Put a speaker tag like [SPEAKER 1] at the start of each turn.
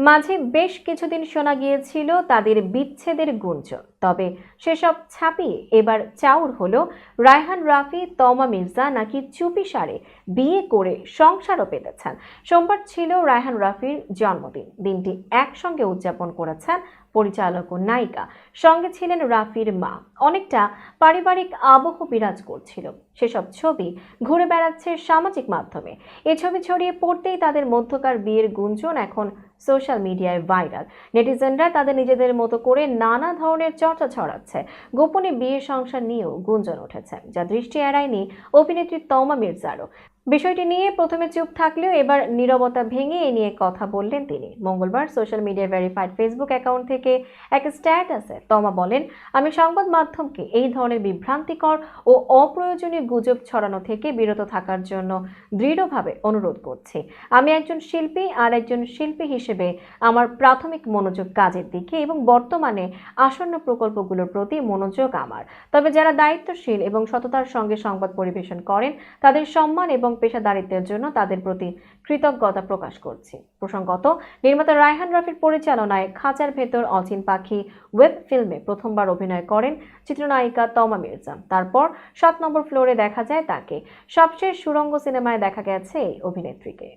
[SPEAKER 1] মাঝে বেশ কিছুদিন শোনা গিয়েছিল তাদের বিচ্ছেদের গুঞ্জন, তবে সেসব ছাপিয়ে এবার চাউর হলো রায়হান রাফি তমা মির্জা নাকি চুপিসারে বিয়ে করে সংসারও পেতেছেন। সোমবার ছিল রায়হান রাফির জন্মদিন। দিনটি একসঙ্গে উদযাপন করেছেন পরিচালক ও নায়িকা, সঙ্গে ছিলেন রাফির মা। অনেকটা পারিবারিক আবহ বিরাজ করছিল। সেসব ছবি ঘুরে বেড়াচ্ছে সামাজিক মাধ্যমে। এই ছবি ছড়িয়ে পড়তেই তাদের মধ্যকার বিয়ের গুঞ্জন এখন সোশ্যাল মিডিয়ায় ভাইরাল। নেটিজেনরা তাদের নিজেদের মতো করে নানা ধরনের চর্চা ছড়াচ্ছে। গোপনে বিয়ে সংসার নিয়েও গুঞ্জন উঠেছে, যা দৃষ্টি এড়ায়নি অভিনেত্রী তমা মির্জারও। বিষয়টি নিয়ে প্রথমে চুপ থাকলেও এবার নীরবতা ভেঙে এ নিয়ে কথা বললেন তিনি। মঙ্গলবার social media verified Facebook account থেকে এক স্ট্যাটাসে তমা বলেন, আমি সংবাদ মাধ্যমকে এই ধরনের বিভ্রান্তিকর ও অপ্রয়োজনীয় গুজব ছড়ানো থেকে বিরত থাকার জন্য দৃঢ়ভাবে অনুরোধ করছি। আমি একজন শিল্পী, আর একজন শিল্পী হিসেবে আমার প্রাথমিক মনোযোগ কাজের দিকে এবং বর্তমানে আসন্ন প্রকল্পগুলোর প্রতি মনোযোগ আমার। তবে যারা দায়িত্বশীল এবং সততার সঙ্গে সংবাদ পরিবেশন করেন তাদের সম্মান এবং পেশাদারিত্বের জন্য তাদের প্রতি কৃতজ্ঞতা প্রকাশ করছি। প্রসঙ্গত, নির্মাতা রায়হান রাফির পরিচালনায় খাঁচার ভেতর অচিন পাখি ওয়েব ফিল্মে প্রথমবার অভিনয় করেন চিত্রনায়িকা তমা মির্জা। তারপর 7 নম্বর ফ্লোরে দেখা যায় তাকে। সবশেষ সুড়ঙ্গ সিনেমায় দেখা গেছে এই অভিনেত্রীকে।